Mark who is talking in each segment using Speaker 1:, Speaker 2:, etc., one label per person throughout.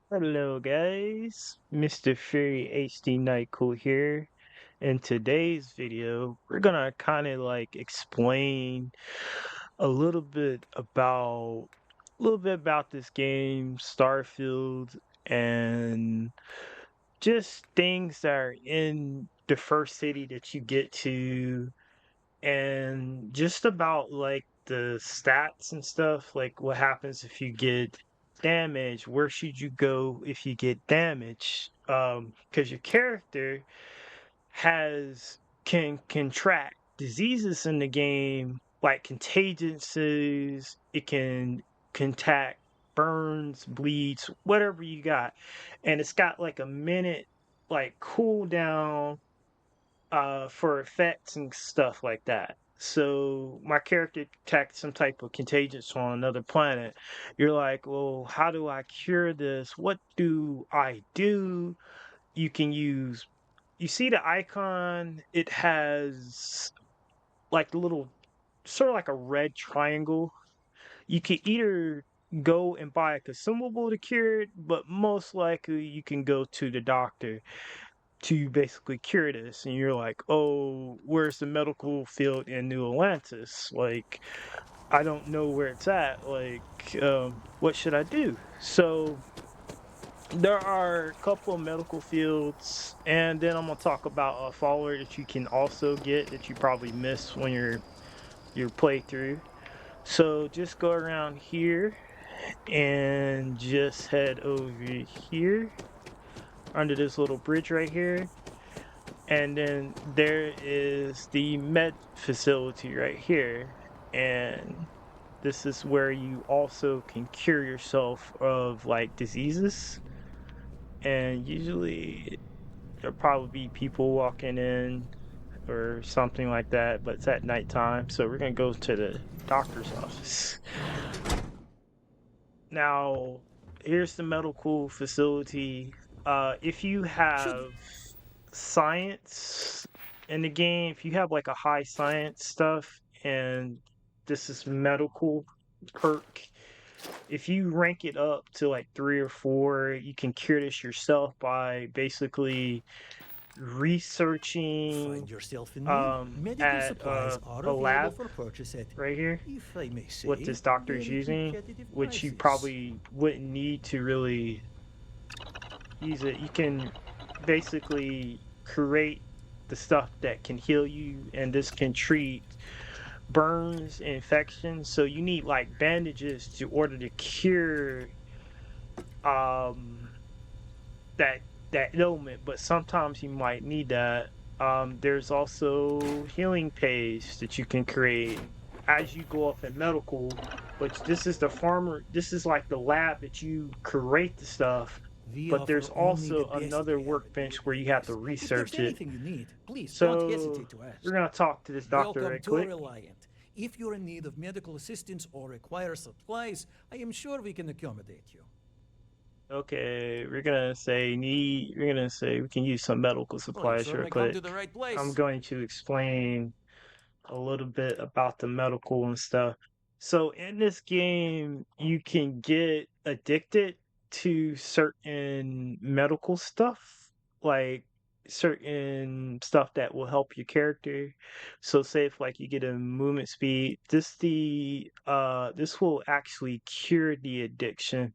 Speaker 1: Hello guys, Mr. Fury HD Nightcool here. In today's video, we're gonna kind of like explain a little bit about this game, Starfield, and just things that are in the first city that you get to, and just about like the stats and stuff, like what happens if you get damaged, where should you go if you get damaged? Because your character has can contract diseases in the game, like contagions. It can contact burns, bleeds, whatever you got, and it's got like a minute like cooldown for effects and stuff like that. So my character attacked some type of contagious on another planet. You're like, well, how do I cure this? What do I do? You can use. You see the icon? It has like a little, sort of like a red triangle. You can either go and buy a consumable to cure it, but most likely you can go to the doctor to basically cure this. And you're like, oh, where's the medical field in New Atlantis? Like, I don't know where it's at. Like, what should I do? So there are a couple of medical fields, and then I'm gonna talk about a follower that you can also get that you probably miss when your playthrough. So just go around here and just head over here under this little bridge right here. And then there is the med facility right here. And this is where you also can cure yourself of like diseases. And usually there'll probably be people walking in or something like that, but it's at nighttime. So we're going to go to the doctor's office. Now, here's the medical facility. If you
Speaker 2: Should
Speaker 1: have science in the game, if you have like a high science stuff, and this is medical perk, if you rank it up to like 3 or 4, you can cure this yourself by basically researching
Speaker 2: find yourself in need? Medical
Speaker 1: at
Speaker 2: supplies are
Speaker 1: a
Speaker 2: available
Speaker 1: lab
Speaker 2: for purchase at,
Speaker 1: right here,
Speaker 2: if I may
Speaker 1: what
Speaker 2: say,
Speaker 1: this doctor's
Speaker 2: very
Speaker 1: using,
Speaker 2: competitive
Speaker 1: which you
Speaker 2: prices.
Speaker 1: probably wouldn't need to really use it. You can basically create the stuff that can heal you, and this can treat burns and infections. So you need like bandages to order to cure um that that ailment, but sometimes you might need that. There's also healing page that you can create as you go up in medical, which this is the farmer, this is like the lab that you create the stuff,
Speaker 2: We
Speaker 1: but
Speaker 2: offer
Speaker 1: there's
Speaker 2: only the
Speaker 1: also
Speaker 2: best
Speaker 1: another
Speaker 2: care at
Speaker 1: workbench where
Speaker 2: Gateway
Speaker 1: you have to
Speaker 2: West. If there's
Speaker 1: research it.
Speaker 2: anything you need, please don't
Speaker 1: So
Speaker 2: hesitate to
Speaker 1: we're
Speaker 2: ask.
Speaker 1: gonna talk to this doctor
Speaker 2: Welcome
Speaker 1: right
Speaker 2: to
Speaker 1: quick.
Speaker 2: Reliant. If you're in need of medical assistance or require supplies, I am sure we can accommodate you.
Speaker 1: Okay, we're gonna say we can use some medical
Speaker 2: Well, you've
Speaker 1: supplies real
Speaker 2: certainly come
Speaker 1: quick.
Speaker 2: to the right
Speaker 1: I'm
Speaker 2: place.
Speaker 1: going to explain a little bit about the medical and stuff. So in this game, you can get addicted to certain medical stuff, like certain stuff that will help your character. So say if like you get a movement speed, this will actually cure the addiction,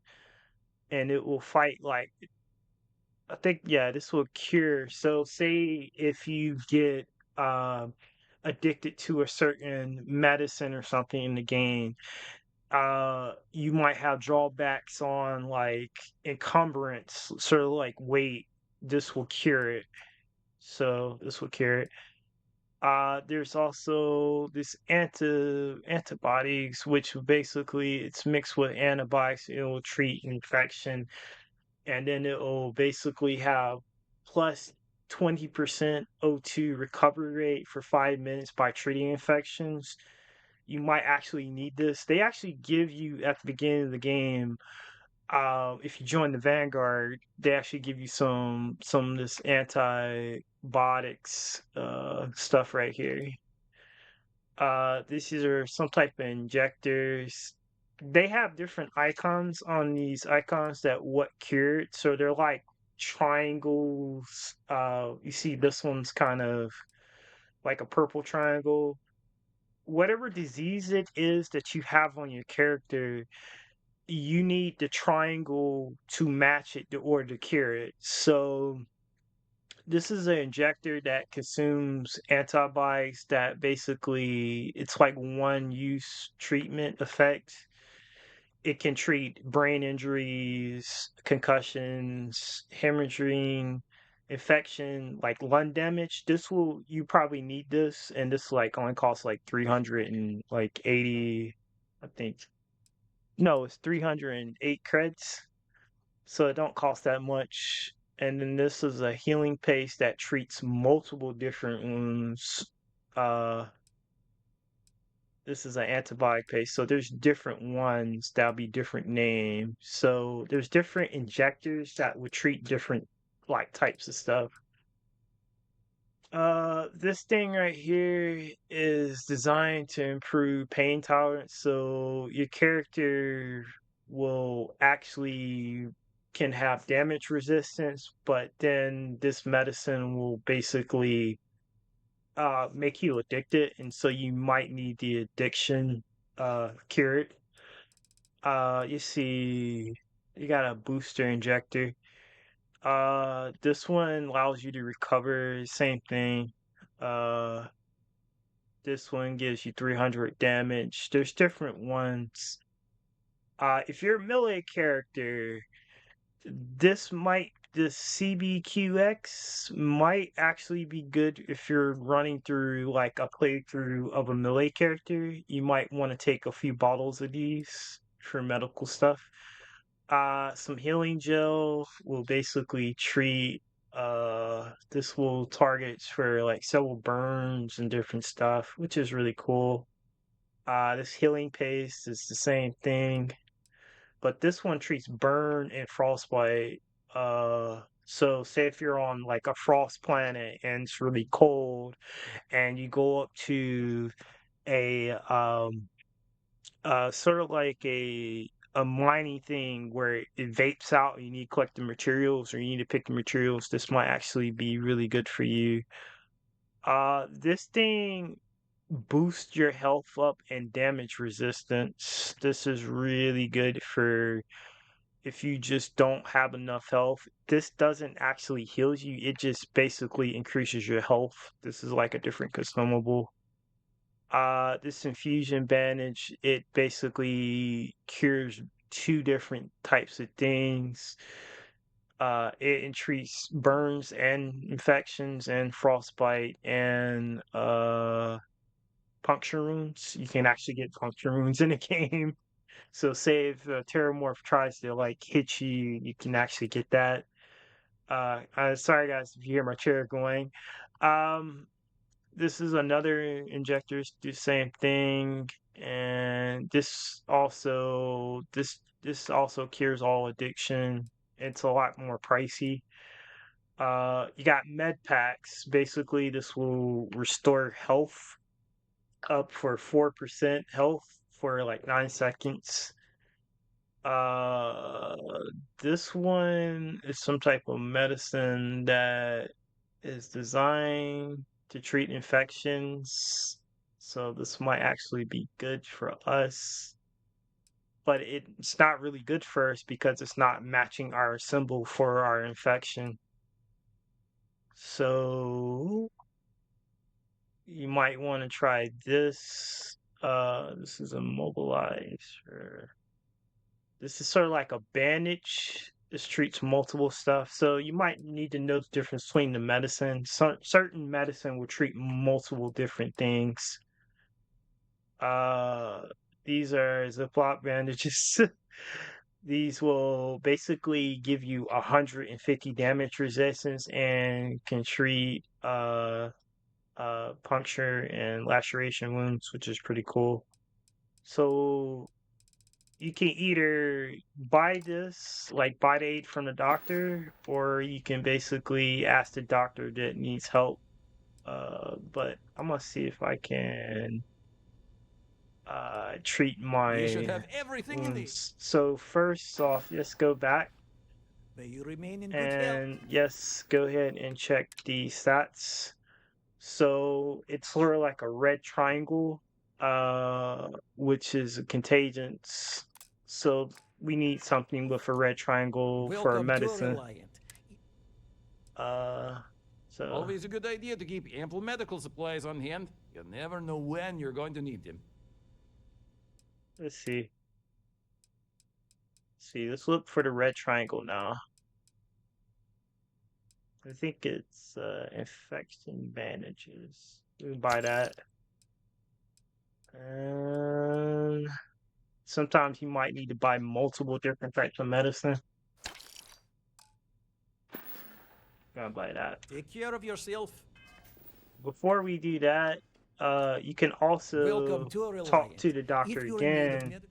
Speaker 1: and it will fight like, I think, yeah, this will cure. So say if you get um addicted to a certain medicine or something in the game, you might have drawbacks on like encumbrance, sort of like weight. This will cure it. So this will cure it. There's also this antibiotics, which basically it's mixed with antibiotics. It will treat infection, and then it'll basically have plus 20% O2 recovery rate for 5 minutes by treating infections. You might actually need this. They actually give you at the beginning of the game, if you join the Vanguard, they actually give you some of this antibiotics stuff right here. These are some type of injectors. they have different icons on these icons that what cured. So they're like triangles. You see this one's kind of like a purple triangle. Whatever disease it is that you have on your character, you need the triangle to match it or to cure it. So this is an injector that consumes antibiotics that basically it's like one use treatment effect. It can treat brain injuries, concussions, hemorrhaging, infection, like lung damage. This will you probably need this, and this like only costs like 300 and like 80, I think. No, it's 308 creds, so it don't cost that much. And then this is a healing paste that treats multiple different wounds. Uh, this is an antibiotic paste, so there's different ones that'll be different names. So there's different injectors that would treat different like types of stuff. This thing right here is designed to improve pain tolerance, so your character will actually can have damage resistance, but then this medicine will basically make you addicted, and so you might need the addiction cured. You see, you got a booster injector. This one allows you to recover, same thing. Uh, this one gives you 300 damage. There's different ones. If you're a melee character, this CBQX might actually be good if you're running through like a playthrough of a melee character. You might want to take a few bottles of these for medical stuff. Some healing gel will basically treat this will targets for like several burns and different stuff, which is really cool. This healing paste is the same thing, but this one treats burn and frostbite. So say if you're on like a frost planet and it's really cold, and you go up to a sort of like a mining thing where it vapes out and you need to collect the materials or you need to pick the materials, this might actually be really good for you. This thing boosts your health up and damage resistance. This is really good for if you just don't have enough health. This doesn't actually heal you, it just basically increases your health. This is like a different consumable. This infusion bandage, it basically cures two different types of things. It treats burns and infections and frostbite and puncture wounds. You can actually get puncture wounds in the game. So say if a Terramorph tries to like hit you, you can actually get that. Sorry guys if you hear my chair going. Um, this is another injectors do the same thing, and this also cures all addiction. It's a lot more pricey. You got med packs. Basically, this will restore health up for 4% health for like 9 seconds. Uh, this one is some type of medicine that is designed to treat infections. So this might actually be good for us, but it's not really good for us because it's not matching our symbol for our infection. So you might want to try this. This is a mobilizer. This is sort of like a bandage. This treats multiple stuff. So you might need to know the difference between the medicine. Certain medicine will treat multiple different things. Uh, these are Ziploc bandages. These will basically give you 150 damage resistance and can treat puncture and laceration wounds, which is pretty cool. So you can either buy this, like buy the aid from the doctor, or you can basically ask the doctor that needs help. But I'm gonna see if I can treat
Speaker 2: We should
Speaker 1: my
Speaker 2: have everything in the.
Speaker 1: wounds. So first off, let's go back
Speaker 2: May you remain in good health.
Speaker 1: and yes, go ahead and check the stats. So it's sort of like a red triangle, which is a contagions. So we need something with a red triangle for our
Speaker 2: Welcome to
Speaker 1: medicine.
Speaker 2: Reliant.
Speaker 1: Uh, so
Speaker 2: Always a good idea to keep ample medical supplies on hand. You never know when you're going to need them.
Speaker 1: let's see. Let's look for the red triangle now. I think it's infection bandages. We can buy that. And sometimes you might need to buy multiple different types of medicine. Gonna buy that.
Speaker 2: Take care of yourself.
Speaker 1: Before we do that, you can
Speaker 2: Welcome
Speaker 1: also
Speaker 2: to
Speaker 1: talk
Speaker 2: Reliant.
Speaker 1: to the doctor
Speaker 2: If you're in need of
Speaker 1: again
Speaker 2: medical.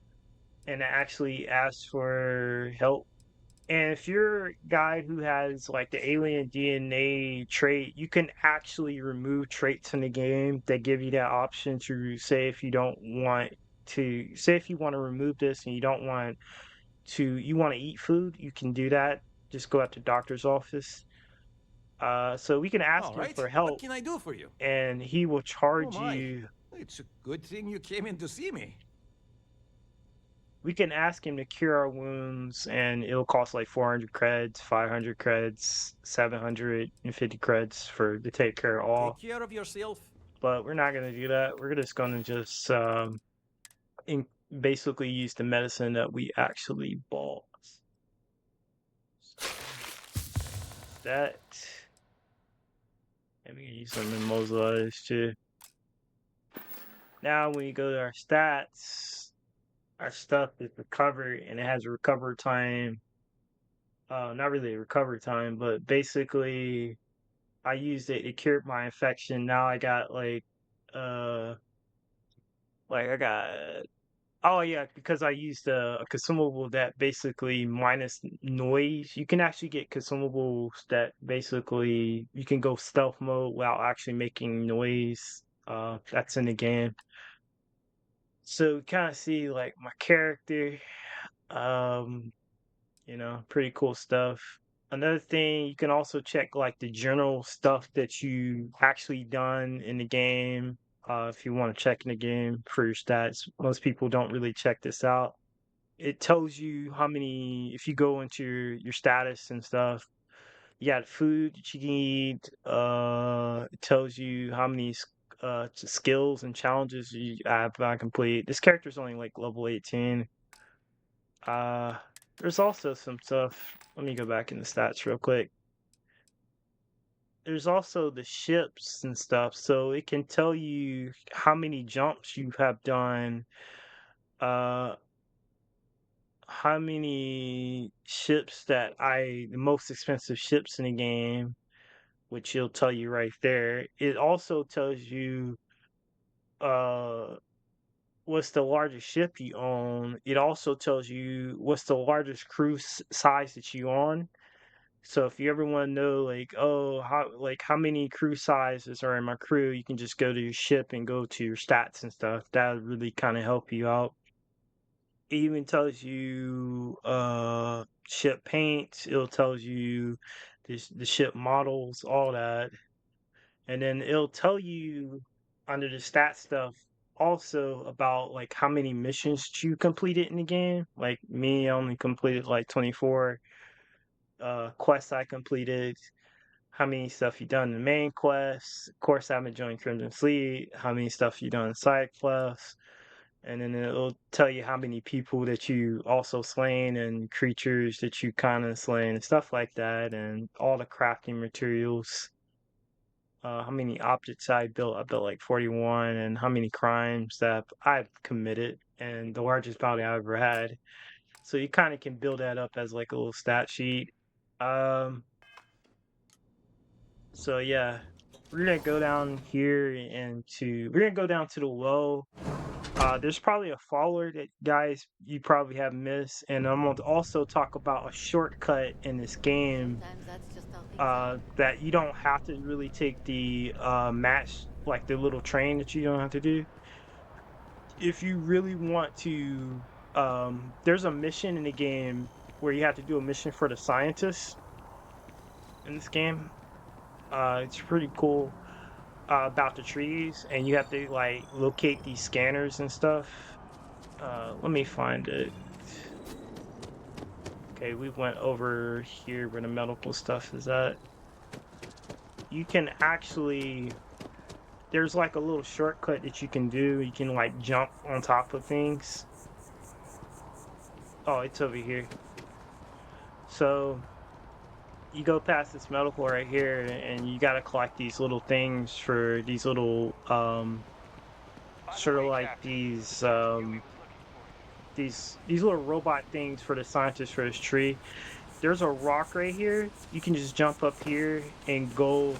Speaker 1: and actually ask for help. And if you're a guy who has like the alien DNA trait, you can actually remove traits in the game that give you that option to say if you don't want to say if you want to remove this and you want to eat food, you can do that. Just go out to doctor's office. So we can ask
Speaker 2: All
Speaker 1: him
Speaker 2: right,
Speaker 1: for
Speaker 2: what
Speaker 1: help
Speaker 2: can I do for you?
Speaker 1: and he will
Speaker 2: Oh
Speaker 1: charge
Speaker 2: my,
Speaker 1: you.
Speaker 2: it's a good thing you came in to see me.
Speaker 1: We can ask him to cure our wounds and it'll cost like 400 creds, 500 creds, 750 creds for to take care of
Speaker 2: Take
Speaker 1: all.
Speaker 2: care of yourself.
Speaker 1: But we're not going to do that. We're just going to just in, basically use the medicine that we actually bought. So that, and we can use some immobilize too. Now when you go to our stats, our stuff is recovered and it has a recovery time. Not really a recovery time, but basically I used it. It cured my infection. Now I got uh, I got. Oh yeah, because I used a consumable that basically minus noise. You can actually get consumables that basically you can go stealth mode without actually making noise. That's in the game. So kind of see like my character. Um, pretty cool stuff. Another thing, you can also check like the general stuff that you actually done in the game. If you want to check in the game for your stats, most people don't really check this out. It tells you how many, if you go into your status and stuff, you got food that you need. It tells you how many skills and challenges you have complete. This character's only like level 18. Uh, there's also some stuff. Let me go back in the stats real quick. There's also the ships and stuff, so it can tell you how many jumps you have done, uh, how many ships the most expensive ships in the game, which it'll tell you right there. It also tells you, uh, what's the largest ship you own. It also tells you what's the largest size that you on. So if you ever want to know like, oh, how many crew sizes are in my crew, you can just go to your ship and go to your stats and stuff. That would really kind of help you out. It even tells you ship paints, it'll tells you the ship models, all that. And then it'll tell you under the stat stuff also about like how many missions you completed in the game. Like me, I only completed like 24 quests I completed, how many stuff you done in the main quests. Of course, I haven't joined Crimson Fleet. How many stuff you done in side quests, and then it'll tell you how many people that you also slain and creatures that you kind of slain and stuff like that, and all the crafting materials. How many objects I built? I built like 41, and how many crimes that I've committed, and the largest bounty I ever had. So you kind of can build that up as like a little stat sheet. Um, So yeah, we're gonna go down here we're gonna go down to the well. There's probably a follower that guys you probably have missed, and I'm gonna also talk about a shortcut in this game.
Speaker 3: Sometimes that's just how things are.
Speaker 1: That you don't have to really take the match like the little train that you don't have to do. if you really want to, there's a mission in the game where you have to do a mission for the scientists in this game. It's pretty cool about the trees, and you have to like locate these scanners and stuff. Let me find it. Okay, we went over here where the medical stuff is at. You can actually, there's like a little shortcut that you can do. You can like jump on top of things. Oh, it's over here. So you go past this medical right here, and you got to collect these little things for these little
Speaker 3: By the
Speaker 1: sort of
Speaker 3: way,
Speaker 1: like
Speaker 3: Captain, Huey was looking for you.
Speaker 1: these little robot things for the scientists for this tree. There's a rock right here. You can just jump up here and go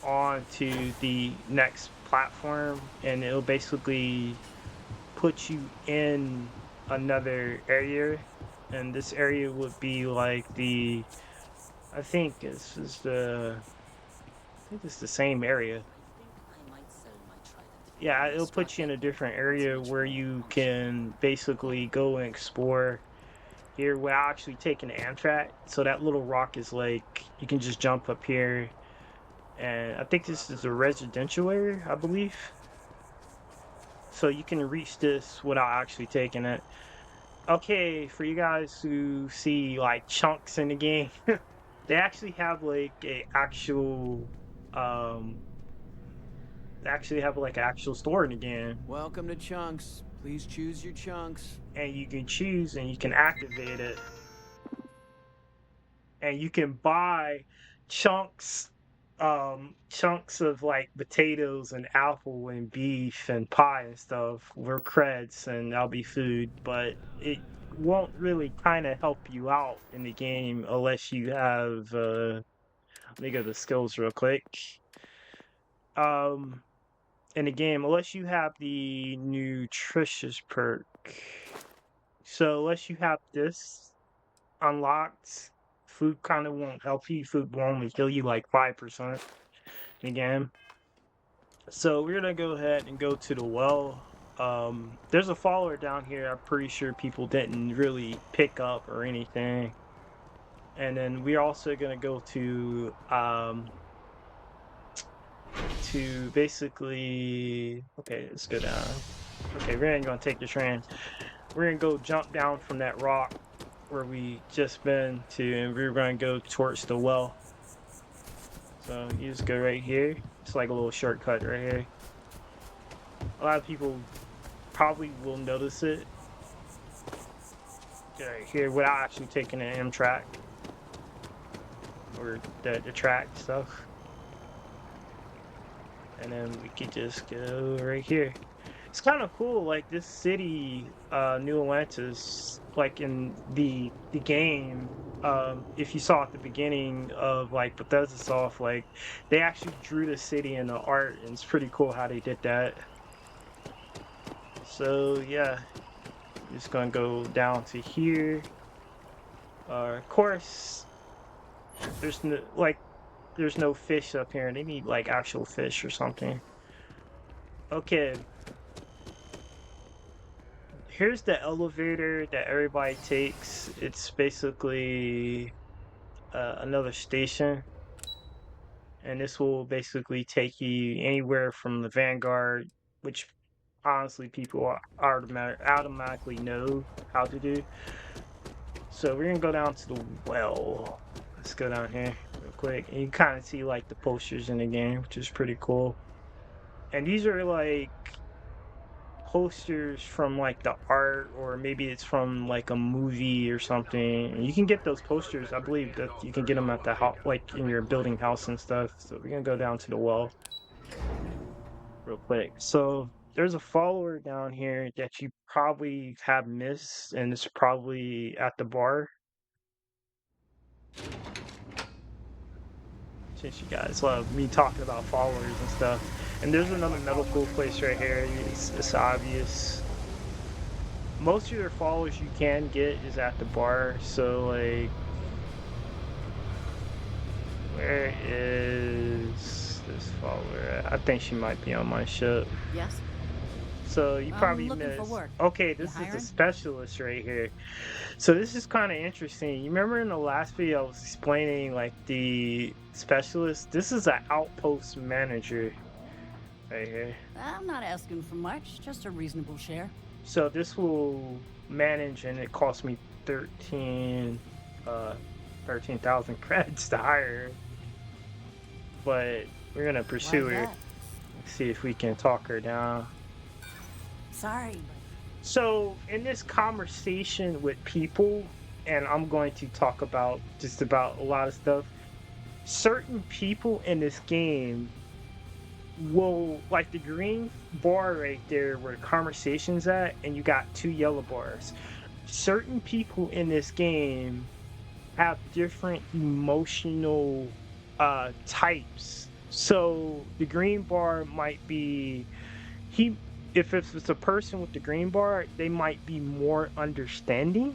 Speaker 1: on to the next platform, and it'll basically put you in another area. And this area would be like the, I think this is the, I think it's the same area.
Speaker 4: I think I might sell my trident.
Speaker 1: Yeah,
Speaker 4: My
Speaker 1: it'll put you in
Speaker 4: starfield
Speaker 1: a different
Speaker 4: is
Speaker 1: area
Speaker 4: much
Speaker 1: where
Speaker 4: more
Speaker 1: you
Speaker 4: functional.
Speaker 1: can basically go and explore here without actually taking the Amtrak. So that little rock is like, you can just jump up here. And I think this is a residential area, I believe. So you can reach this without actually taking it. Okay, for you guys who see like chunks in the game, they actually have like a actual um they actually have like an actual store in the game,
Speaker 2: Welcome to Chunks. Please choose your chunks.
Speaker 1: and you can choose and you can activate it, and you can buy chunks chunks of like potatoes and apple and beef and pie and stuff were creds, and that'll be food, but it won't really kind of help you out in the game unless you have let me go to skills real quick. um in the game, unless you have the nutritious perk. So unless you have this unlocked, food kind of won't help you. Food will only heal you like 5% in the game. So we're gonna go ahead and go to the well. There's a follower down here. I'm pretty sure people didn't really pick up or anything. And then we're also gonna go to basically, okay, let's go down. Okay, we ain't gonna take the train. We're gonna go jump down from that rock where we just been to, and we're gonna go towards the well. So you just go right here. It's like a little shortcut right here. A lot of people probably will notice it right here without actually taking an Amtrak or the track stuff. And then we could just go right here. It's kind of cool, like this city, New Atlantis, like in the game. If you saw at the beginning of like Bethesda Soft, like they actually drew the city in the art, and it's pretty cool how they did that. So yeah, just gonna go down to here. Of course, there's no like there's no fish up here. They need like actual fish or something. Okay, here's the elevator that everybody takes. It's basically another station, and this will basically take you anywhere from the Vanguard, which honestly people automatically know how to do. So we're gonna go down to the well. Let's go down here real quick, and you kind of see like the posters in the game, which is pretty cool. And these are like posters from like the art, or maybe it's from like a movie or something. And you can get those posters. I believe that you can get them at the house, like in your building house and stuff. So we're gonna go down to the well real quick. So there's a follower down here that you probably have missed, and it's probably at the bar. Since you guys love me talking about followers and stuff. And there's another medical place right here. It's obvious. Most of your followers you can get is at the bar. So like, where is this follower at? I think she might be on my ship.
Speaker 4: Yes?
Speaker 1: So you
Speaker 5: I'm
Speaker 1: probably
Speaker 5: looking for
Speaker 1: missed.
Speaker 5: work.
Speaker 1: Okay,
Speaker 5: You
Speaker 1: this is the
Speaker 5: hiring?
Speaker 1: specialist right here. So this is kind of interesting. You remember in the last video I was explaining like the specialist? This is an outpost manager right here.
Speaker 5: I'm not asking for much, just a reasonable share.
Speaker 1: So this will manage, and it cost me 13,000 credits to hire her. But we're gonna
Speaker 5: Why's
Speaker 1: pursue her.
Speaker 5: that?
Speaker 1: Let's see if we can talk her down.
Speaker 5: Sorry, but
Speaker 1: So in this conversation with people, and I'm going to talk about just about a lot of stuff, certain people in this game will, like the green bar right there where the conversation's at, and you got two yellow bars. Certain people in this game have different emotional types. So the green bar might be he if it's a person with the green bar, they might be more understanding.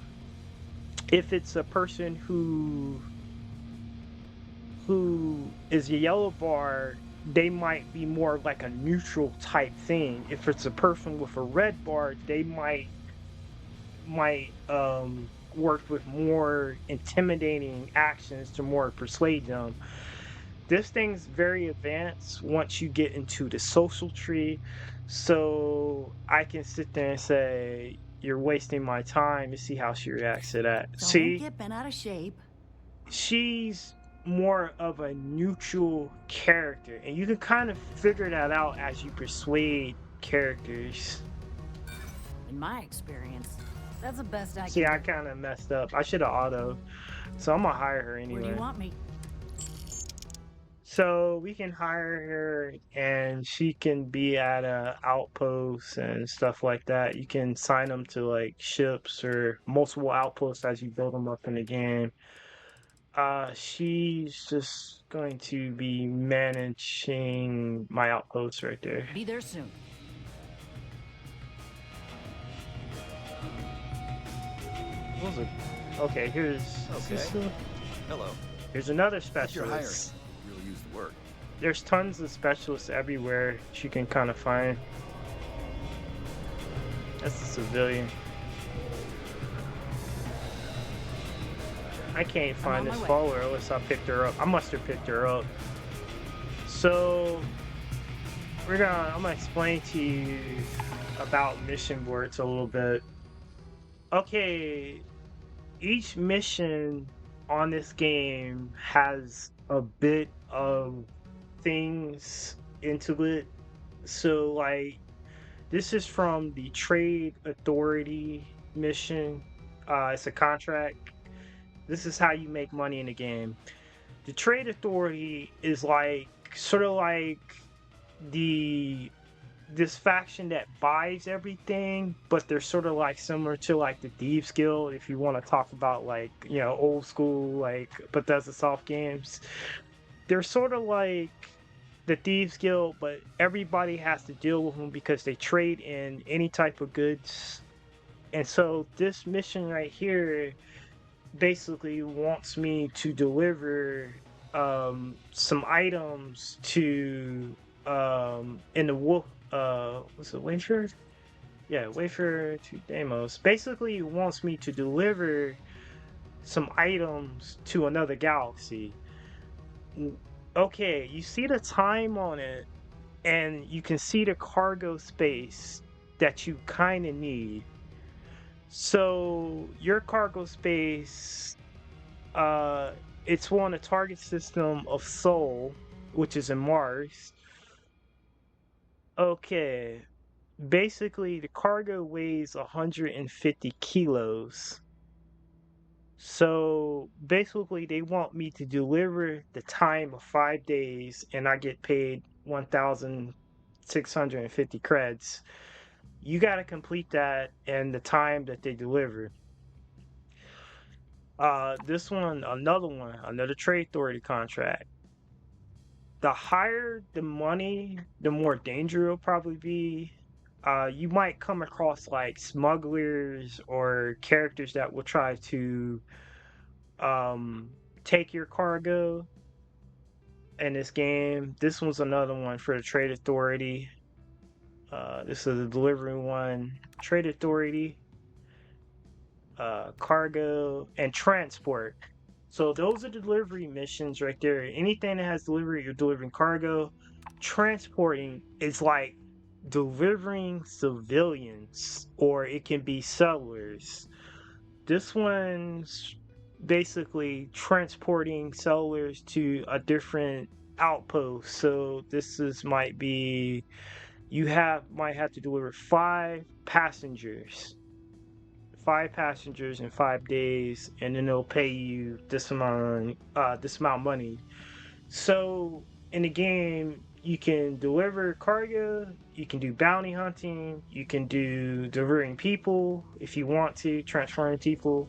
Speaker 1: If it's a person who is a yellow bar, they might be more like a neutral type thing. If it's a person with a red bar, they might work with more intimidating actions to more persuade them. This thing's very advanced once you get into the social tree. So I can sit there and say, you're wasting my time, to see how she reacts to that.
Speaker 5: don't
Speaker 1: See,
Speaker 5: get bent out of shape.
Speaker 1: she's more of a neutral character, and you can kind of figure that out as you persuade characters.
Speaker 5: In my experience, that's the best I
Speaker 1: See,
Speaker 5: can
Speaker 1: I
Speaker 5: do.
Speaker 1: kind of messed up. I should have auto. So I'm gonna hire her
Speaker 5: Where do you
Speaker 1: anyway.
Speaker 5: want me?
Speaker 1: So we can hire her, and she can be at a outpost and stuff like that. You can sign them to like ships or multiple outposts as you build them up in the game. She's just going to be managing my outposts right there.
Speaker 5: Be there soon.
Speaker 1: What was it? Okay, here's
Speaker 6: Okay. Hello.
Speaker 1: here's another
Speaker 6: If you're hiring,
Speaker 1: specialist.
Speaker 6: you'll use the word.
Speaker 1: There's tons of specialists everywhere she can kind of find. That's a civilian. I can't find
Speaker 5: on
Speaker 1: this
Speaker 5: my way.
Speaker 1: follower unless I picked her up. I must have picked her up. So I'm gonna explain to you about mission boards a little bit. Okay, each mission on this game has a bit of things into it. So like this is from the Trade Authority mission. It's a contract. This is how you make money in the game. The Trade Authority is like sort of like the this faction that buys everything, but they're sort of like similar to like the Thieves Guild, if you want to talk about like, you know, old school like Bethesda soft games. They're sort of like the Thieves Guild, but everybody has to deal with them because they trade in any type of goods. And so this mission right here basically wants me to deliver some items to in the wolf what's it, Wafer? Yeah, Wafer to Deimos. Basically it wants me to deliver some items to another galaxy. Okay, you see the time on it, and you can see the cargo space that you kind of need. So your cargo space, it's on a target system of Sol, which is in Mars. Okay, basically the cargo weighs 150 kilos. So basically they want me to deliver the time of 5 days, and I get paid 1,650 creds. You got to complete that in the time that they deliver. This one, another trade authority contract. The higher the money, the more danger it'll probably be. You might come across like smugglers or characters that will try to take your cargo in this game. This one's another one for the trade authority. This is the delivery one, trade authority, cargo, and transport. So those are the delivery missions right there. Anything that has delivery, you're delivering cargo. Transporting is like delivering civilians, or it can be settlers. This one's basically transporting settlers to a different outpost. So this is might be might have to deliver five passengers in 5 days, and then they'll pay you this amount of money. So in the game, you can deliver cargo, you can do bounty hunting, you can do delivering people if you want to, transferring people.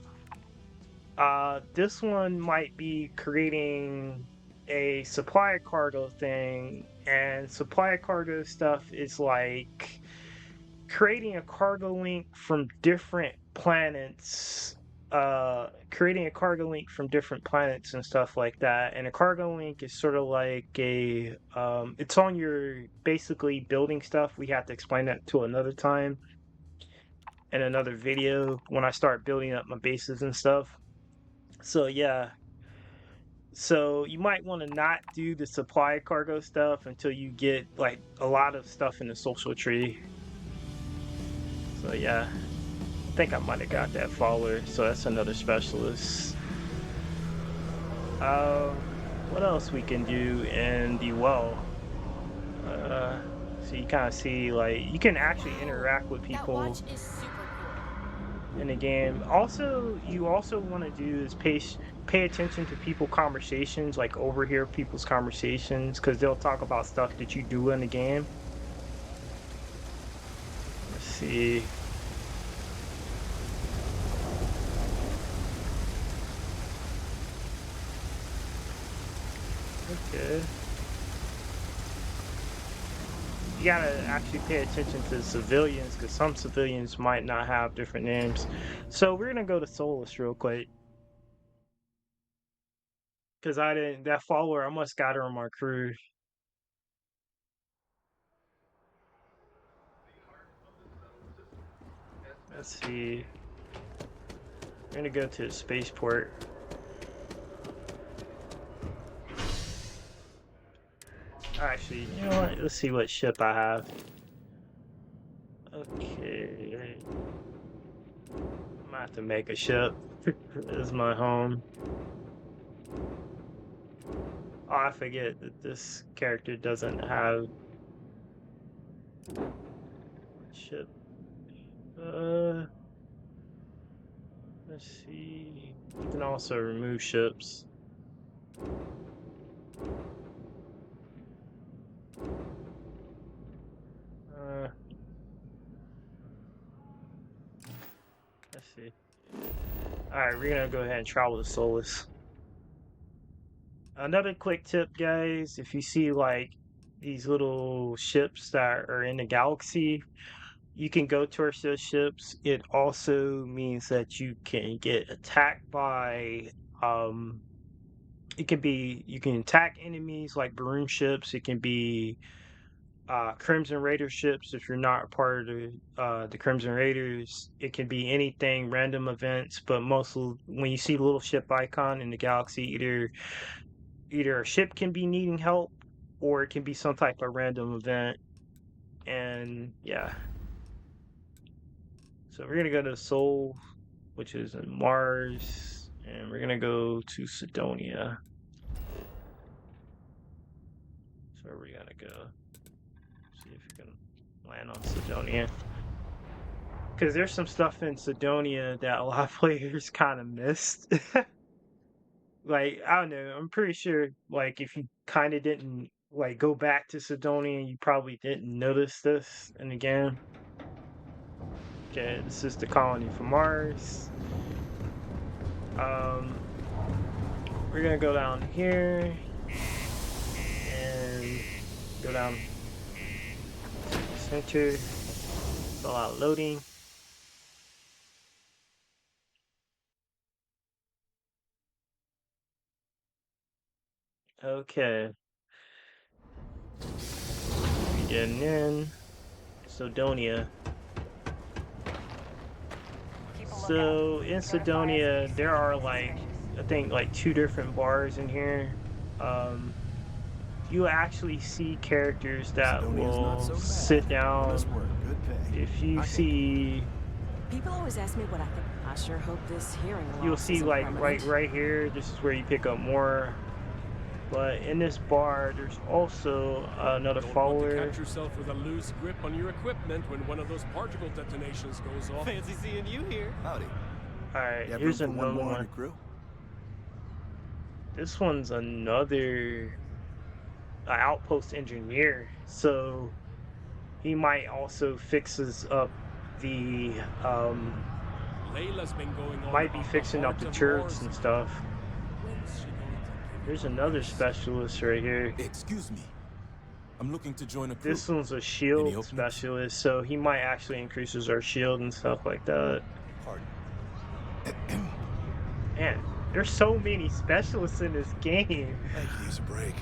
Speaker 1: This one might be creating a supply cargo thing, and supply cargo stuff is like creating a cargo link from different planets, creating a cargo link from different planets and stuff like that. And a cargo link is sort of like it's on your basically building stuff. We have to explain that to another time in another video when I start building up my bases and stuff. So yeah, so you might want to not do the supply cargo stuff until you get like a lot of stuff in the social tree. So yeah, I think I might have got that follower, so that's another specialist. Um, what else we can do in the well? So you kind of see like you can actually interact with
Speaker 4: That
Speaker 1: people
Speaker 4: watch is super cool.
Speaker 1: in the game. Also, you also want to do is pay attention to people conversations, like overhear people's conversations, because they'll talk about stuff that you do in the game. Let's see. Okay. You gotta actually pay attention to the civilians, because some civilians might not have different names. So we're gonna go to Solace real quick, because I didn't that follower. I must got her on my crew. Let's see. We're gonna go to the spaceport. Actually, you know what? Let's see what ship I have. Okay. I'm gonna have to make a ship. This is my home. Oh, I forget that this character doesn't have ship. Let's see. You can also remove ships. Uh, let's see. Alright, we're gonna go ahead and travel to Solace. Another quick tip, guys, if you see like these little ships that are in the galaxy, you can go towards those ships. It also means that you can get attacked by it can be you can attack enemies like Baroon ships. It can be Crimson Raider ships if you're not a part of the Crimson Raiders. It can be anything, random events, but mostly when you see the little ship icon in the galaxy, either a ship can be needing help or it can be some type of random event. And yeah. So we're gonna go to Sol, which is in Mars, and we're gonna go to Sidonia. So where are we gonna go? See if we can land on Sidonia. Because there's some stuff in Sidonia that a lot of players kind of missed. Like, I don't know, I'm pretty sure, like, if you kind of didn't, like, go back to Sidonia, you probably didn't notice this in the game. Okay, this is the colony for Mars. We're gonna go down here and go down to the center. It's a lot of loading. Okay. We getting in. Sodonia. So in Sodonia, there are like I think like 2 different bars in here. You actually see characters that
Speaker 6: Sidonia's not
Speaker 1: will
Speaker 6: so
Speaker 1: sit
Speaker 6: bad. Honest
Speaker 1: down.
Speaker 6: work, good pay.
Speaker 1: If you
Speaker 6: I can-
Speaker 1: see,
Speaker 7: People always ask me what I think. I sure hope this hearing
Speaker 1: you'll
Speaker 7: loss
Speaker 1: see
Speaker 7: isn't
Speaker 1: like
Speaker 7: permanent.
Speaker 1: right here. This is where you pick up more. But in this bar, there's also another
Speaker 8: Don't want to
Speaker 1: follower.
Speaker 8: catch yourself with a loose grip on your equipment when one of those particle detonations goes off.
Speaker 3: Fancy seeing you here.
Speaker 6: Howdy.
Speaker 1: All right,
Speaker 6: You have
Speaker 1: here's
Speaker 6: room for one
Speaker 1: another
Speaker 6: more on
Speaker 1: one.
Speaker 6: your crew?
Speaker 1: This one's another outpost engineer, so he might also fixes up the
Speaker 8: Layla's been going on
Speaker 1: might be
Speaker 8: about
Speaker 1: fixing up
Speaker 8: heart
Speaker 1: the
Speaker 8: of
Speaker 1: turrets
Speaker 8: Mars.
Speaker 1: and stuff.
Speaker 8: When's she going to give
Speaker 1: There's
Speaker 8: it
Speaker 1: another
Speaker 8: us?
Speaker 1: specialist right here.
Speaker 9: Excuse me. I'm looking to join a crew.
Speaker 1: This one's a
Speaker 9: Any
Speaker 1: shield
Speaker 9: openings?
Speaker 1: specialist, so he might actually increases our shield and stuff like that.
Speaker 9: Pardon.
Speaker 1: Man, there's so many specialists in this game.
Speaker 6: I could use a break.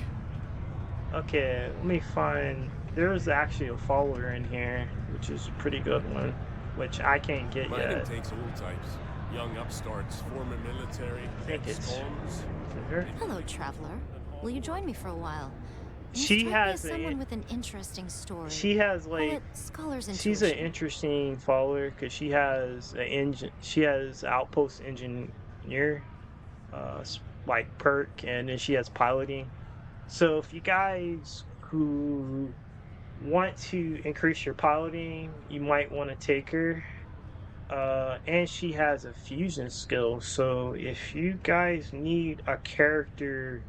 Speaker 1: Okay, let me find. There's actually a follower in here, which is a pretty good one, which I can't get
Speaker 8: Mining
Speaker 1: yet.
Speaker 8: takes all types. Young upstarts, former military,
Speaker 1: I think it's-
Speaker 8: ex-cons.
Speaker 1: Is it her?
Speaker 10: Hello, traveler. Will you join me for a while? You
Speaker 1: She
Speaker 10: strike me
Speaker 1: has
Speaker 10: as
Speaker 1: a-
Speaker 10: someone with an interesting story.
Speaker 1: She has
Speaker 10: Call
Speaker 1: like
Speaker 10: it scholar's
Speaker 1: she's an
Speaker 10: intuition.
Speaker 1: interesting follower because she has an engine. She has outpost engineer, like perk, and then she has piloting. So if you guys who want to increase your piloting, you might want to take her. And she has a fusion skill. So if you guys need a character,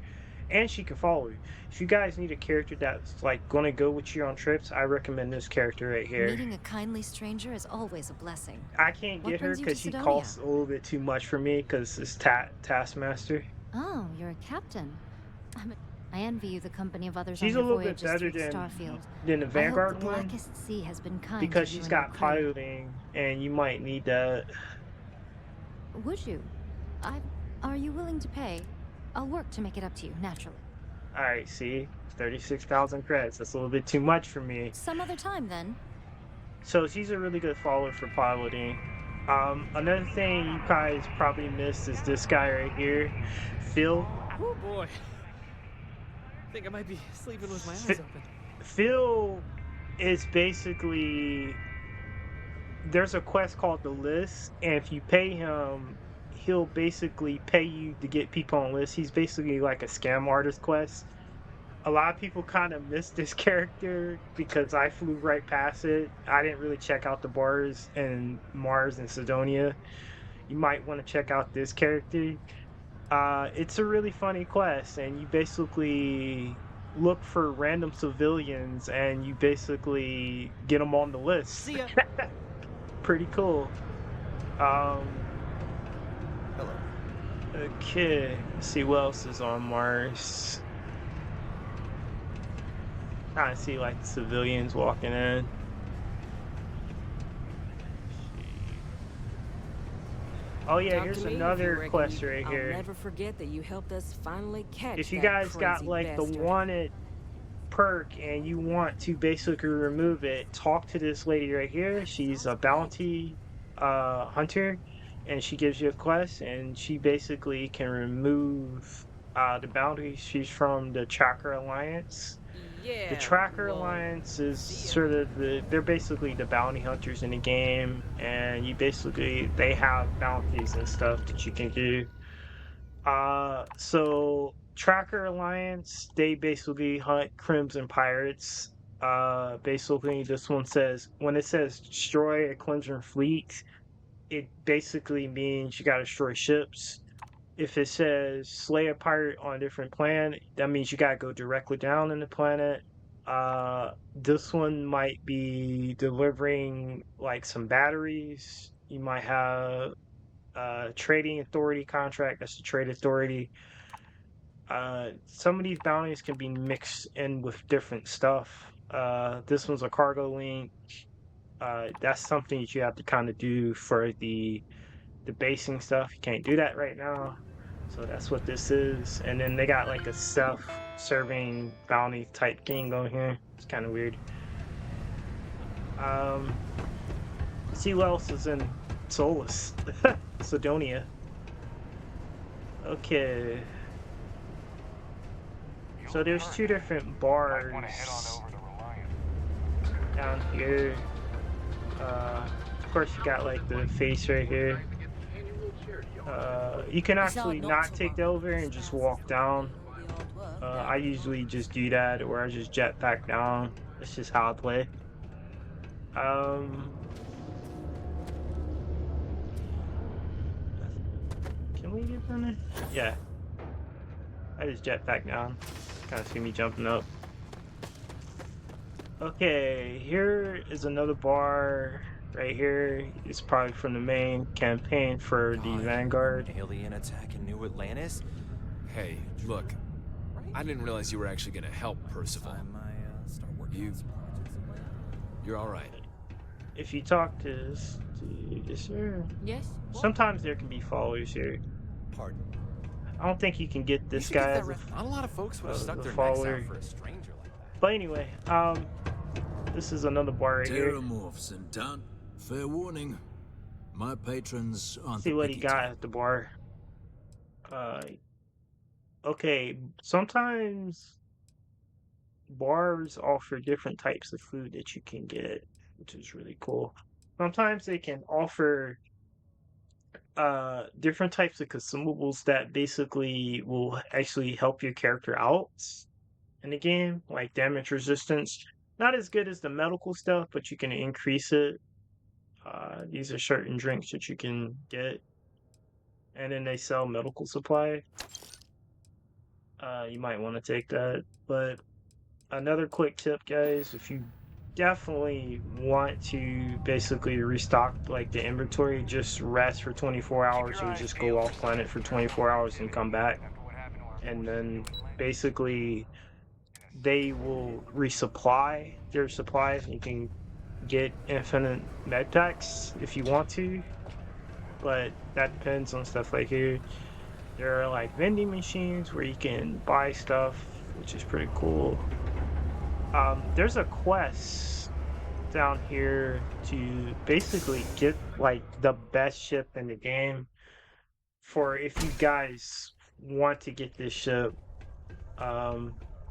Speaker 1: and she can follow you. If you guys need a character that's like gonna go with you on trips, I recommend this character right here.
Speaker 10: Meeting a kindly stranger is always a blessing.
Speaker 1: I can't
Speaker 10: What
Speaker 1: get her
Speaker 10: brings you to
Speaker 1: because she
Speaker 10: Sidonia?
Speaker 1: costs a little bit too much for me because it's Taskmaster.
Speaker 10: Oh, you're a captain. I envy you the company of others
Speaker 1: She's a
Speaker 10: on your
Speaker 1: little bit
Speaker 10: voyages
Speaker 1: better
Speaker 10: through
Speaker 1: than
Speaker 10: Starfield.
Speaker 1: the
Speaker 10: I hope
Speaker 1: Vanguard
Speaker 10: the
Speaker 1: one
Speaker 10: Blackest Sea has been kind
Speaker 1: because
Speaker 10: to you
Speaker 1: she's
Speaker 10: and your
Speaker 1: got
Speaker 10: crew.
Speaker 1: piloting, and you might need that.
Speaker 10: Would you? Are you willing to pay? I'll work to make it up to you, naturally.
Speaker 1: All right, see, 36,000 credits. That's a little bit too much for me.
Speaker 10: Some other time, then.
Speaker 1: So she's a really good follower for piloting. Another thing you guys probably missed is this guy right here, Phil.
Speaker 3: Oh boy. I think I might be sleeping with my eyes
Speaker 1: Fi-
Speaker 3: open.
Speaker 1: Phil is basically, there's a quest called the list, and if you pay him, he'll basically pay you to get people on lists. He's basically like a scam artist quest. A lot of people kind of miss this character because I flew right past it. I didn't really check out the bars in Mars and Sidonia. You might want to check out this character. It's a really funny quest, and you basically look for random civilians and you basically get them on the list.
Speaker 3: See ya.
Speaker 1: Pretty cool.
Speaker 6: Hello.
Speaker 1: Okay, let's see what else is on Mars. Kind of see like the civilians walking in. Oh yeah,
Speaker 7: Talk
Speaker 1: here's
Speaker 7: to me if you
Speaker 1: another
Speaker 7: reckon
Speaker 1: quest
Speaker 7: you-
Speaker 1: right
Speaker 7: I'll
Speaker 1: here.
Speaker 7: never forget that you helped us finally catch
Speaker 1: If you
Speaker 7: that
Speaker 1: guys got
Speaker 7: crazy
Speaker 1: like the
Speaker 7: bastard.
Speaker 1: wanted perk and you want to basically remove it, talk to this lady right here. She's a bounty hunter, and she gives you a quest, and she basically can remove the bounty. She's from the Tracker Alliance.
Speaker 7: Yeah.
Speaker 1: The Tracker
Speaker 7: well,
Speaker 1: Alliance is
Speaker 7: see ya.
Speaker 1: sort of they're basically the bounty hunters in the game, and they have bounties and stuff that you can do. So Tracker Alliance, they basically hunt crimson pirates. Basically this one says, when it says destroy a crimson fleet, it basically means you gotta destroy ships. If it says slay a pirate on a different planet, that means you gotta go directly down in the planet. This one might be delivering like some batteries. You might have a trading authority contract. That's the trade authority. Some of these bounties can be mixed in with different stuff. This one's a cargo link. That's something that you have to kind of do for the basing stuff. You can't do that right now. So that's what this is. And then they got like a self-serving bounty type thing going here. It's kind of weird. See what else is in Solace. Sidonia. Okay. So there's two different bars down here. Of course you got like the face right here. You can actually not take the elevator and just walk down. I usually just do that, or I just jet back down. That's just how I play. Can we get down there? Yeah. I just jet back down. Kind of see me jumping up. Okay, here is another bar right here. It's probably from the main campaign for the Vanguard.
Speaker 3: Alien attack in New Atlantis?
Speaker 6: Hey, look. I didn't realize you were actually gonna help Percival.
Speaker 3: I start working
Speaker 6: You-
Speaker 3: on some projects of my own.
Speaker 6: You're alright.
Speaker 1: If you talk to this dude, sir,
Speaker 7: Yes?
Speaker 1: sometimes there can be followers here.
Speaker 3: Pardon?
Speaker 1: I don't think you can get this
Speaker 3: should get
Speaker 1: guy
Speaker 3: that
Speaker 1: as a
Speaker 3: ref-
Speaker 6: Not a lot of folks would have stuck
Speaker 1: the
Speaker 6: their necks
Speaker 1: follower.
Speaker 6: out for a stranger like that.
Speaker 1: But anyway, this is another bar right here.
Speaker 11: Terramorphs in town. Fair warning. My patrons aren't
Speaker 1: See
Speaker 11: the
Speaker 1: what he
Speaker 11: picky
Speaker 1: got
Speaker 11: type.
Speaker 1: at the bar. Okay, sometimes bars offer different types of food that you can get, which is really cool. Sometimes they can offer different types of consumables that basically will actually help your character out in the game, like damage resistance. Not as good as the medical stuff, but you can increase it. These are certain drinks that you can get, and then they sell medical supply. You might want to take that. But another quick tip, guys, if you definitely want to basically restock like the inventory, just rest for 24 hours or just go off planet for 24 hours and come back, and then basically they will resupply their supplies, and you can get infinite med packs if you want to, but that depends on stuff like here. There are like vending machines where you can buy stuff, which is pretty cool. There's a quest down here to basically get like the best ship in the game. For if you guys want to get this ship,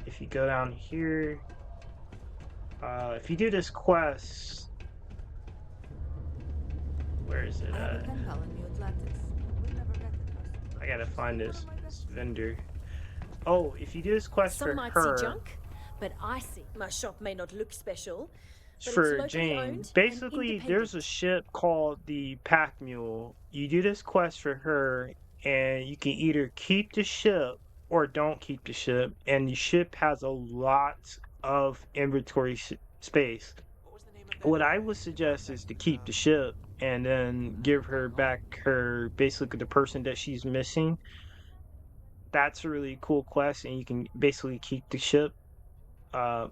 Speaker 1: if you go down here, if you do this quest, where is it at? I gotta find this vendor. Oh, if you do this quest
Speaker 4: Some
Speaker 1: for
Speaker 4: might
Speaker 1: her,
Speaker 4: see junk, but I see. My shop may not look special, but it's
Speaker 1: for
Speaker 4: locally
Speaker 1: Jane,
Speaker 4: owned and
Speaker 1: basically there's a
Speaker 4: independent.
Speaker 1: ship called the Pack Mule. You do this quest for her, and you can either keep the ship or don't keep the ship, and the ship has a lot of inventory space. What I would suggest is to keep the ship and then give her back her, basically the person that she's missing. That's a really cool quest, and you can basically keep the ship.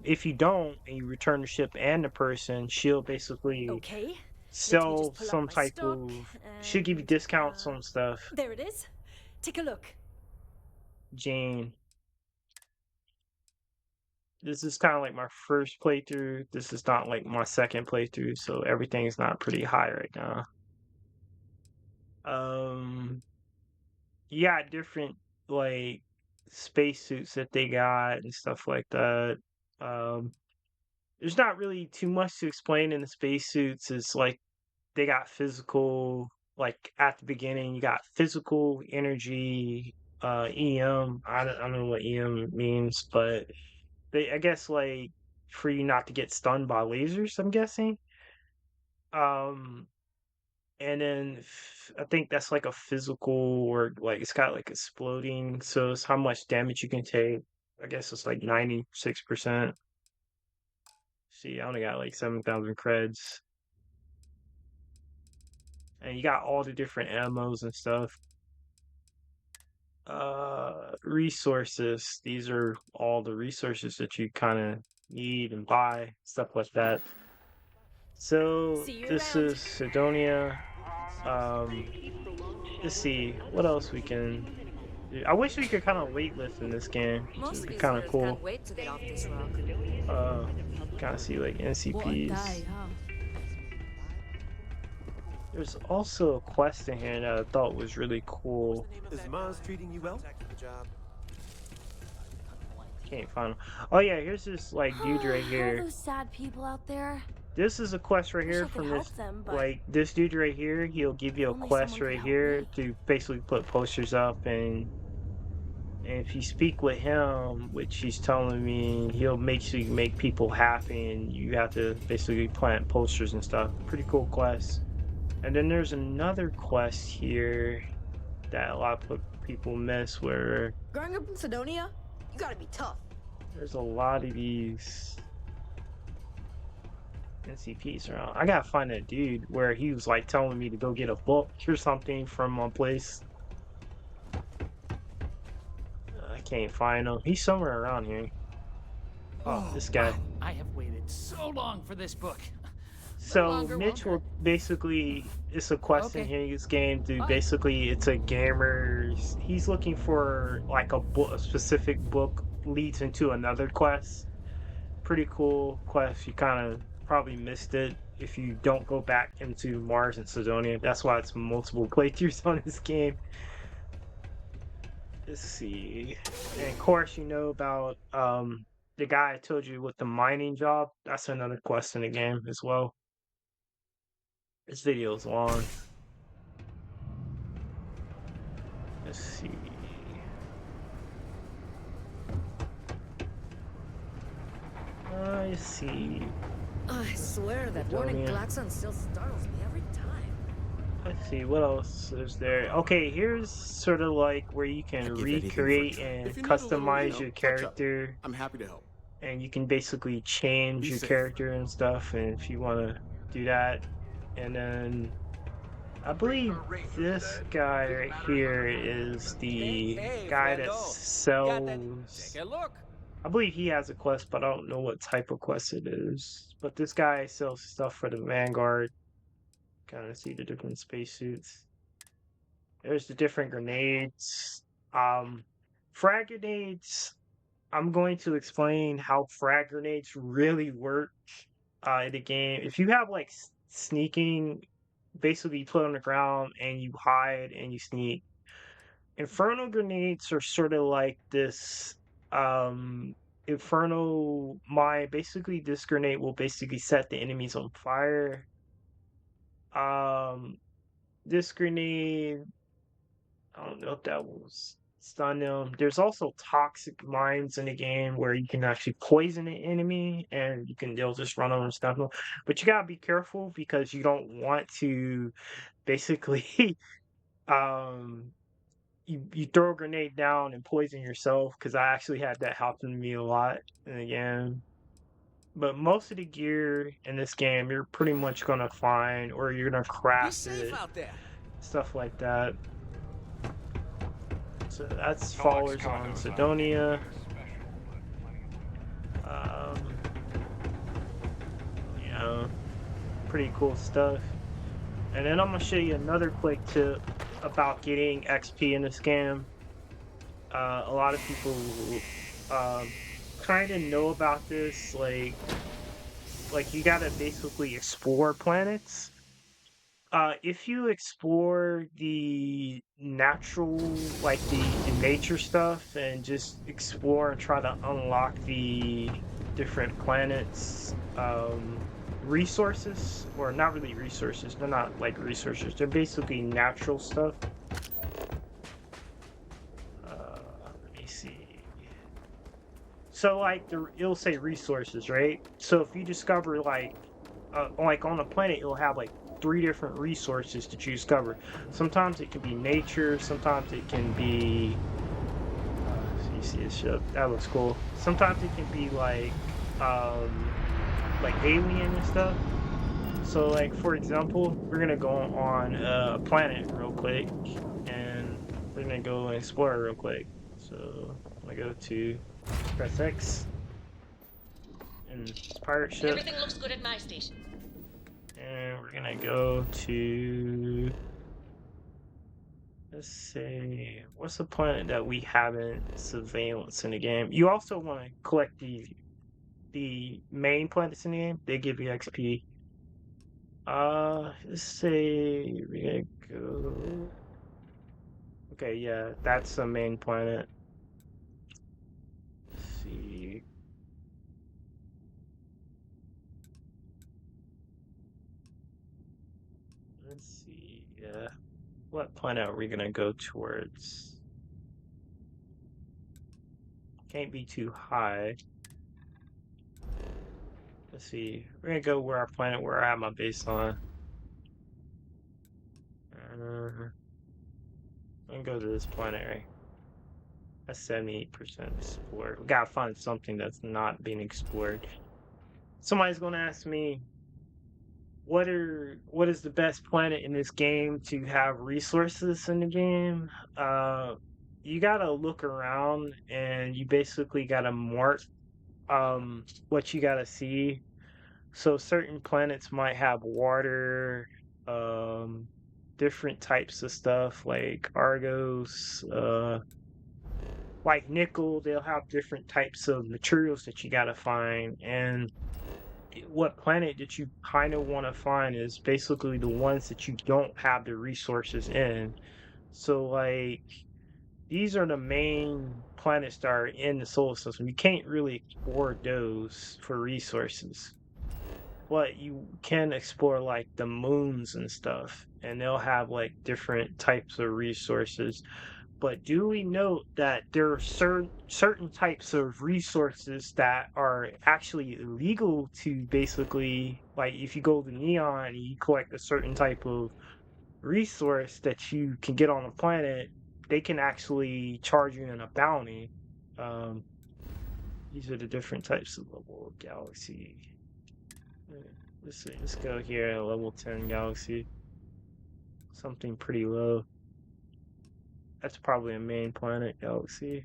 Speaker 1: If you don't, and you return the ship and the person, she'll basically
Speaker 4: Okay, let me
Speaker 1: sell
Speaker 4: just pull up
Speaker 1: some
Speaker 4: my
Speaker 1: type
Speaker 4: stock,
Speaker 1: of. She'll give you
Speaker 4: and,
Speaker 1: discounts on stuff.
Speaker 4: There it is. Take a look.
Speaker 1: Jane. This is kind of like my first playthrough. This is not like my second playthrough, so everything is not pretty high right now. You got different like spacesuits that they got and stuff like that. There's not really too much to explain in the spacesuits. It's like they got physical, like at the beginning, you got physical energy, EM. I don't know what EM means, but I guess like for you not to get stunned by lasers, I'm guessing. Um, and then I think that's like a physical, or like it's got like exploding, so it's how much damage you can take. I guess it's like 96%. See, I only got like 7,000 creds. And you got all the different ammos and stuff. Resources. These are all the resources that you kind of need and buy, stuff like that. So this is Sidonia. Let's see what else we can do. I wish we could kind of weightlift in this game, which
Speaker 7: Most
Speaker 1: would be kind of
Speaker 7: visitors
Speaker 1: cool.
Speaker 7: can't wait to get off this rock.
Speaker 1: Kind of see like NCPs. There's also a quest in here that I thought was really cool.
Speaker 12: Is Mars treating you well?
Speaker 1: Can't find him. Oh yeah, here's this like dude right
Speaker 10: All
Speaker 1: here.
Speaker 10: those sad people out there.
Speaker 1: This is a quest right
Speaker 10: Wish
Speaker 1: here
Speaker 10: I could
Speaker 1: from
Speaker 10: help
Speaker 1: this
Speaker 10: them, but
Speaker 1: like this dude right here. He'll give you a
Speaker 10: only
Speaker 1: quest
Speaker 10: someone could
Speaker 1: right
Speaker 10: help
Speaker 1: here
Speaker 10: me.
Speaker 1: to basically put posters up, and if you speak with him, which he's telling me, he'll make you make people happy, and you have to basically plant posters and stuff. Pretty cool quest. And then there's another quest here that a lot of people miss, where
Speaker 4: Growing up in Sidonia, you gotta be tough.
Speaker 1: there's a lot of these NCPs around. I gotta find that dude where he was like telling me to go get a book or something from my place. I can't find him. He's somewhere around here. Oh, this guy.
Speaker 2: Wow, I have waited so long for this book.
Speaker 1: So Mitch will basically, it's a quest in his game to basically, it's a gamer's, he's looking for like a book, a specific book leads into another quest. Pretty cool quest. You kind of probably missed it if you don't go back into Mars and Sidonia. That's why it's multiple playthroughs on this game. Let's see. And of course, you know about the guy I told you with the mining job. That's another quest in the game as well. This video is long. Let's see. Let's see.
Speaker 4: I swear that warning klaxon still startles me every time.
Speaker 1: Let's see, what else is there? Okay, here's sort of like where you can recreate and customize your character.
Speaker 12: I'm happy to help.
Speaker 1: And you can basically change your character and stuff, and if you want to do that. And then I believe this guy right here is the guy that sells. I believe he has a quest, but I don't know what type of quest it is. But this guy sells stuff for the Vanguard. Kind of see the different spacesuits. There's the different grenades. Frag grenades. I'm going to explain how frag grenades really work in the game. If you have like sneaking, basically you put on the ground and you hide and you sneak. Inferno grenades are sort of like this inferno mine. Basically, this grenade will basically set the enemies on fire. This grenade, I don't know if that will stun them. There's also toxic mines in the game where you can actually poison an enemy and they'll just run over and stuff. But you gotta be careful because you don't want to basically you throw a grenade down and poison yourself, because I actually had that happen to me a lot in the game. But most of the gear in this game you're pretty much gonna find, or you're gonna craft it, stuff like that. So that's followers on Sidonia. Yeah, pretty cool stuff. And then I'm gonna show you another quick tip about getting XP in this game. A lot of people kind of know about this, like you gotta basically explore planets. If you explore the natural, like the nature stuff, and just explore and try to unlock the different planets, resources, or not really resources, they're not like resources, they're basically natural stuff. Let me see. So like it'll say resources, right? So if you discover like on a planet, it'll have like 3 different resources to choose cover. Sometimes it can be nature, sometimes it can be so you see a ship, that looks cool. Sometimes it can be like alien and stuff. So like for example, we're gonna go on a planet real quick and we're gonna go and explore real quick. So I'm gonna go to press X and pirate ship.
Speaker 4: Everything looks good at my station.
Speaker 1: And we're gonna go to, let's say, what's the planet that we haven't surveillance in the game? You also want to collect the main planets in the game. They give you XP. Let's say we're gonna go. Okay, yeah, that's the main planet. Let's see. Let's see. Yeah, what planet are we gonna go towards? Can't be too high. Let's see. We're gonna go where our planet, where I have my base on. I'm gonna go to this planet right. That's 78% explored. We gotta find something that's not being explored. Somebody's gonna ask me, what is the best planet in this game to have resources in the game? You gotta look around and you basically gotta mark what you gotta see. So certain planets might have water, different types of stuff like Argos, like nickel. They'll have different types of materials that you gotta find, and what planet that you kind of want to find is basically the ones that you don't have the resources in. So like these are the main planets that are in the solar system. You can't really explore those for resources, but you can explore like the moons and stuff, and they'll have like different types of resources. But duly note that there are certain types of resources that are actually illegal to basically, like if you go to Neon and you collect a certain type of resource that you can get on the planet, they can actually charge you in a bounty. These are the different types of level of galaxy. Let's go here, level 10 galaxy. Something pretty low. That's probably a main planet galaxy.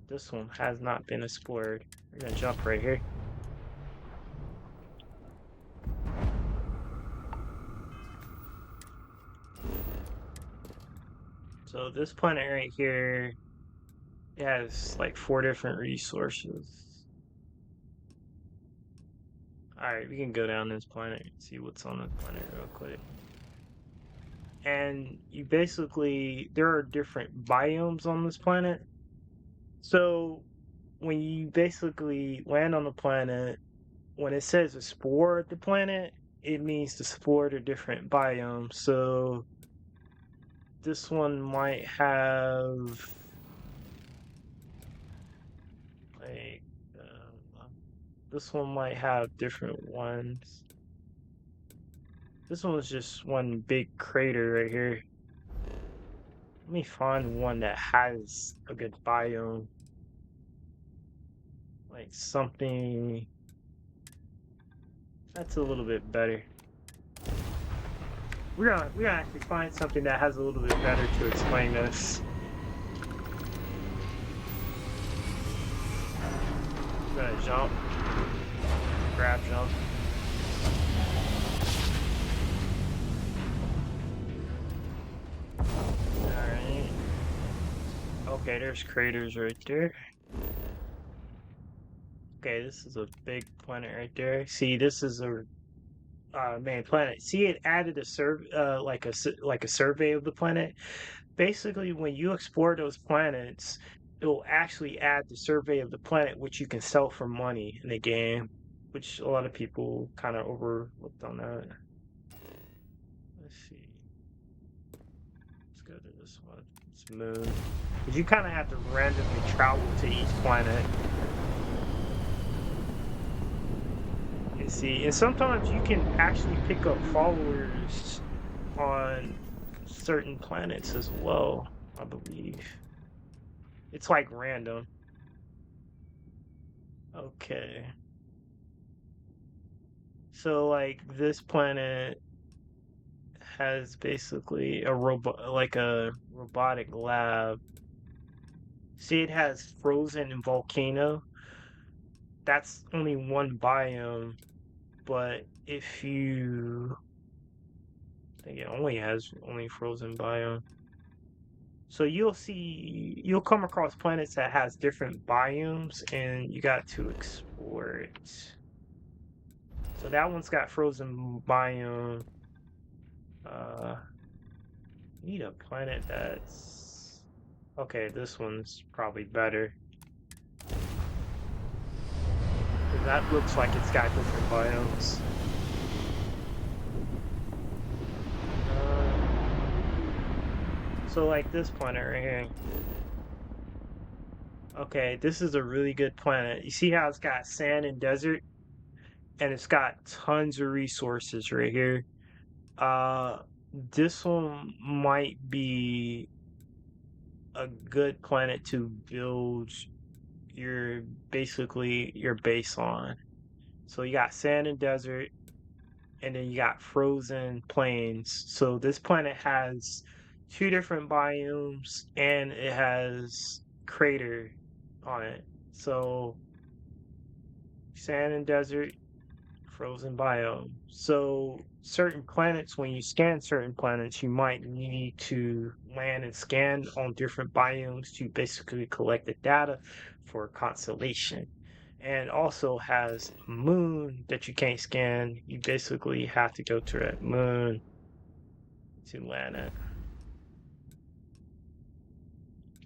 Speaker 1: This one has not been explored. We're gonna jump right here. So this planet right here has like 4 different resources. Alright, we can go down this planet and see what's on this planet real quick. And you basically, there are different biomes on this planet. So when you basically land on the planet, when it says explore the planet, it means to explore the different biomes. So this one might have like this one might have different ones. This one's just one big crater right here. Let me find one that has a good biome. Like something that's a little bit better. We're gonna actually find something that has a little bit better to explain this. We're gonna jump. Grab jump. Alright. Okay, there's craters right there. Okay, this is a big planet right there. See, this is a main planet. See, it added a like a survey of the planet. Basically, when you explore those planets, it will actually add the survey of the planet, which you can sell for money in the game, which a lot of people kind of overlooked on that. Let's see. Let's go to this one. It's Moon. Because you kind of have to randomly travel to each planet. And see, and sometimes you can actually pick up followers on certain planets as well, I believe. It's like random. Okay. So like this planet has basically a robotic lab. See, it has frozen and volcano. That's only one biome, but if you, I think it only has frozen biome. So you'll come across planets that has different biomes, and you got to explore it. So that one's got frozen biome. Need a planet that's... Okay, this one's probably better. That looks like it's got different biomes. So like this planet right here. Okay, this is a really good planet. You see how it's got sand and desert? And it's got tons of resources right here. This one might be a good planet to build your basically your base on. So you got sand and desert, and then you got frozen plains. So this planet has two different biomes, and it has crater on it. So sand and desert, frozen biome. So certain planets, when you scan certain planets, you might need to land and scan on different biomes to basically collect the data for constellation. And also has a moon that you can't scan. You basically have to go to that moon to land it.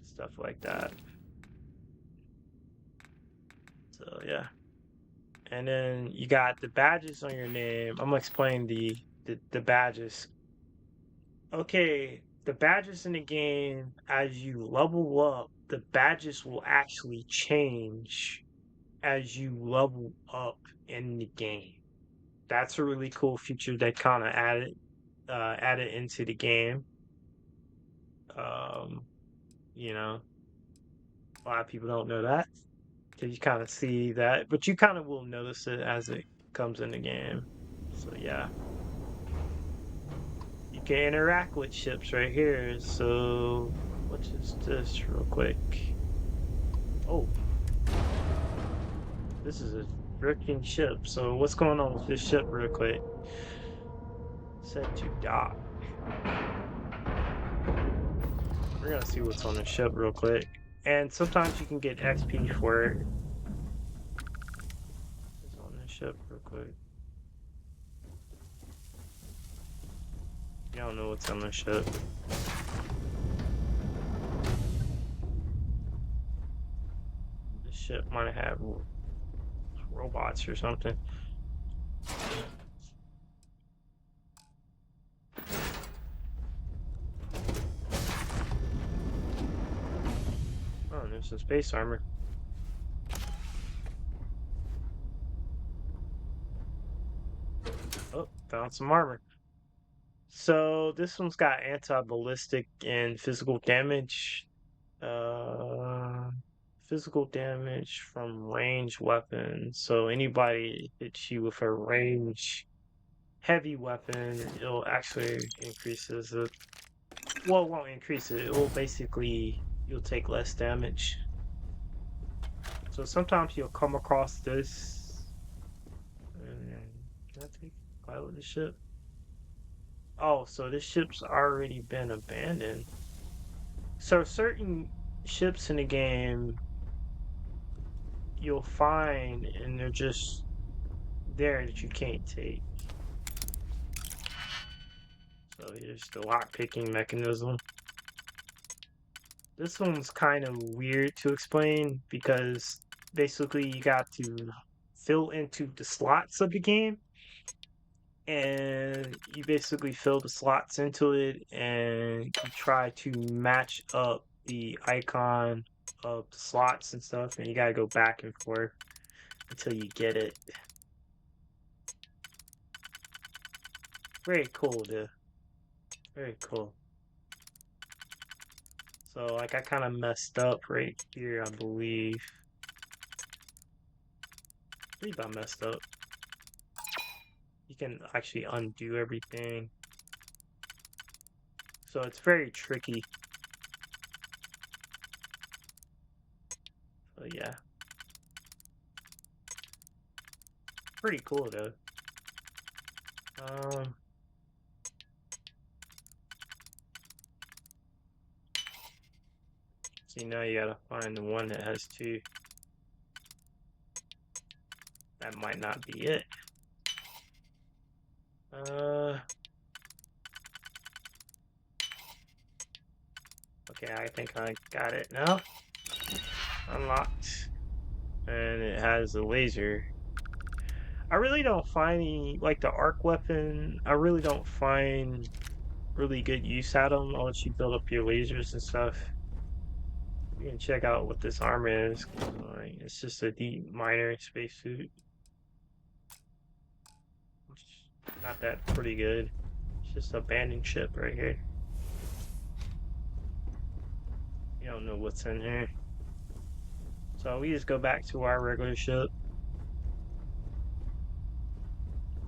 Speaker 1: Stuff like that. So yeah. And then you got the badges on your name. I'm gonna explain the badges. Okay, the badges in the game, as you level up, the badges will actually change as you level up in the game. That's a really cool feature they kind of added into the game. You know, a lot of people don't know that. So you kind of see that, but you kind of will notice it as it comes in the game. So yeah. You can interact with ships right here. So what is this real quick? Oh, this is a freaking ship. So what's going on with this ship real quick? Set to dock. We're gonna see what's on the ship real quick. And sometimes you can get XP for it. What's on the ship real quick? Y'all know what's on the ship. The ship might have robots or something. Oh, there's some space armor. Oh, found some armor. So this one's got anti-ballistic and physical damage. Physical damage from range weapons. So anybody hits you with a range heavy weapon, it'll actually increases it. Well, it won't increase it. It will basically, you'll take less damage. So sometimes you'll come across this. Can I take pilot the ship? Oh, so this ship's already been abandoned. So certain ships in the game you'll find, and they're just there that you can't take. So here's the lock picking mechanism. This one's kind of weird to explain because basically you got to fill into the slots of the game, and you basically fill the slots into it and you try to match up the icon of the slots and stuff, and you gotta go back and forth until you get it. Very cool, dude. Very cool. So, like, I kind of messed up right here, I believe. I believe I messed up. You can actually undo everything. So, it's very tricky. So, yeah. Pretty cool, though. See, now you gotta find the one that has two. That might not be it. Okay, I think I got it now. Unlocked. And it has a laser. I really don't find any, like the arc weapon, I really don't find really good use out of them. I'll let you build up your lasers and stuff. You can check out what this armor is. Like, it's just a deep miner spacesuit. Not that pretty good. It's just a abandoned ship right here. You don't know what's in here. So we just go back to our regular ship.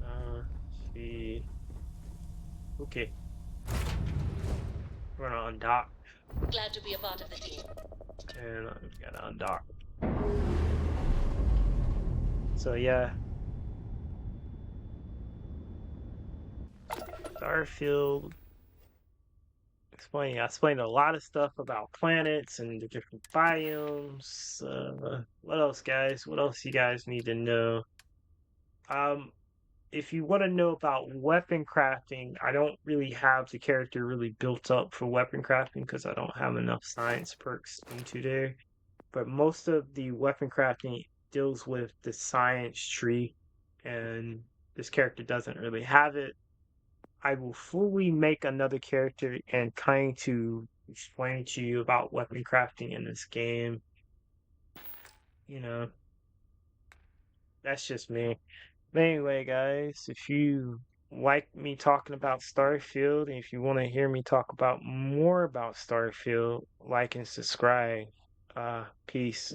Speaker 1: Let's see. Okay. We're gonna undock.
Speaker 13: Glad to be a part of the team.
Speaker 1: And we gotta undock. So yeah. Starfield. I explained a lot of stuff about planets and the different biomes. What else, guys? What else you guys need to know? If you want to know about weapon crafting, I don't really have the character really built up for weapon crafting because I don't have enough science perks into there. But most of the weapon crafting deals with the science tree, and this character doesn't really have it. I will fully make another character and kind to explain to you about weapon crafting in this game. You know, that's just me. But anyway, guys, if you like me talking about Starfield, and if you want to hear me talk about more about Starfield, like and subscribe. Peace.